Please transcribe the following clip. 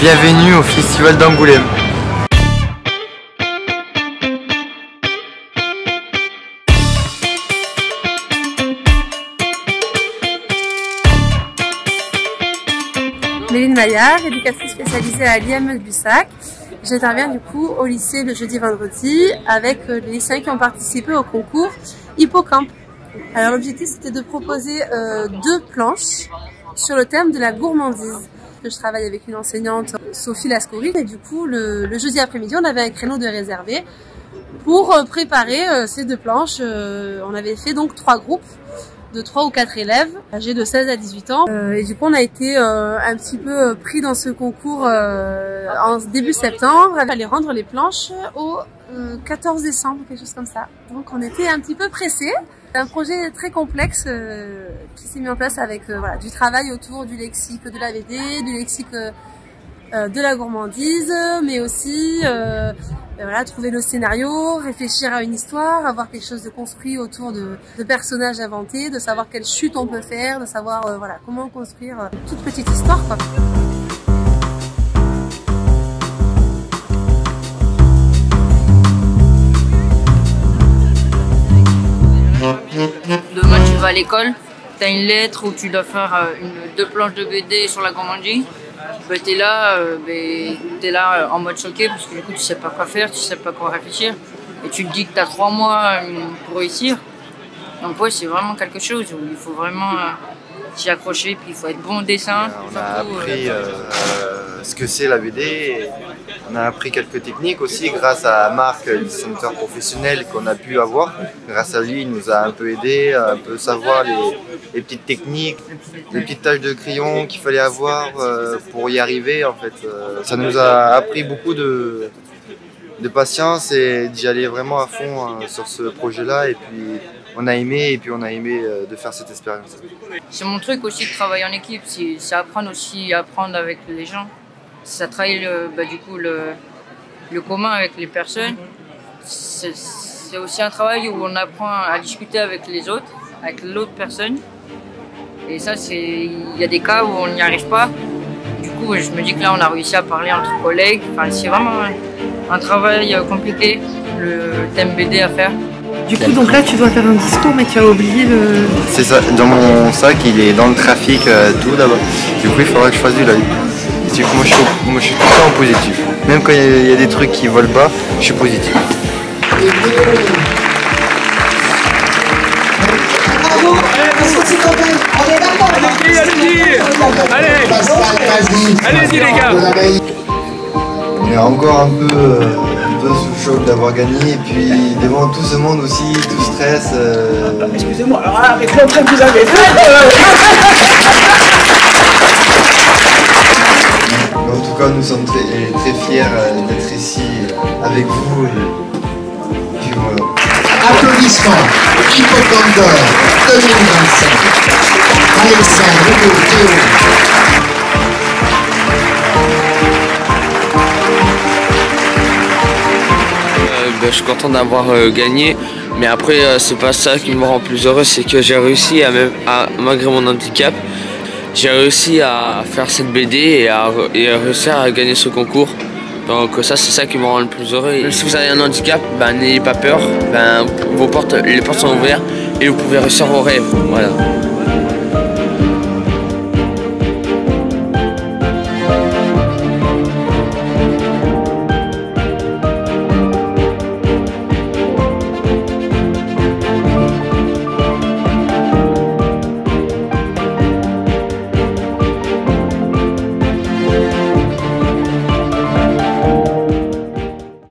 Bienvenue au Festival d'Angoulême. Méline Maillard, éducatrice spécialisée à l'IME du Sac. J'interviens du coup au lycée le jeudi et vendredi avec les lycéens qui ont participé au concours Hippocampe. Alors l'objectif c'était de proposer 2 planches sur le thème de la gourmandise. Je travaille avec une enseignante, Sophie Lascoury, et du coup le jeudi après-midi on avait un créneau de réservé pour préparer ces 2 planches. On avait fait donc 3 groupes de 3 ou 4 élèves âgés de 16 à 18 ans et du coup on a été un petit peu pris dans ce concours en début septembre. On allait rendre les planches au 14 décembre, quelque chose comme ça. Donc on était un petit peu pressés. Un projet très complexe qui s'est mis en place avec voilà, du travail autour du lexique de la VD, du lexique de la gourmandise, mais aussi voilà, trouver le scénario, réfléchir à une histoire, avoir quelque chose de construit autour de personnages inventés, de savoir quelle chute on peut faire, de savoir voilà, comment construire une toute petite histoire, quoi. Demain tu vas à l'école, tu as une lettre où tu dois faire 2 planches de BD sur la gourmandise. Tu es là en mode choqué parce que du coup tu sais pas quoi faire, tu sais pas quoi réfléchir. Et tu te dis que tu as 3 mois pour réussir. Donc ouais, c'est vraiment quelque chose où il faut vraiment s'y accrocher, puis il faut être bon au dessin. On a appris ce que c'est la BD. On a appris quelques techniques aussi grâce à Marc, le dessinateur professionnel qu'on a pu avoir. Grâce à lui, il nous a un peu aidé, un peu savoir les petites techniques, les petites taches de crayon qu'il fallait avoir pour y arriver. En fait, ça nous a appris beaucoup de patience et d'y aller vraiment à fond sur ce projet-là. Et puis on a aimé de faire cette expérience. C'est mon truc aussi de travailler en équipe, c'est apprendre aussi à apprendre avec les gens. Ça travaille le commun avec les personnes. C'est aussi un travail où on apprend à discuter avec les autres, avec l'autre personne. Et ça, il y a des cas où on n'y arrive pas. Du coup, je me dis que là, on a réussi à parler entre collègues. Enfin, c'est vraiment un travail compliqué, le thème BD à faire. Du coup, donc là, tu dois faire un discours, mais tu as oublié le... C'est ça, dans mon sac, il est dans le trafic, tout là-bas. Du coup, il faudra que je fasse du live. Du coup, moi, je suis tout le temps en positif. Même quand il y a des trucs qui volent bas, je suis positif. Bravo, on est d'accord. Allez-y les gars. On est encore un peu sous choc d'avoir gagné, et puis devant tout ce monde aussi, tout stress. Excusez-moi, alors avec l'entrée que vous avez fait... En tout cas, nous sommes très fiers d'être ici avec vous. Et puis voilà. Applaudissements, Hippocampe d'or 2025. Alexandre, Hugo, Théo. Je suis content d'avoir gagné, mais après c'est pas ça qui me rend plus heureux, c'est que j'ai réussi malgré mon handicap, j'ai réussi à faire cette BD et à réussir à gagner ce concours. Donc ça, c'est ça qui me rend le plus heureux. Même si vous avez un handicap, n'ayez pas peur, les portes sont ouvertes et vous pouvez réussir vos rêves. Voilà.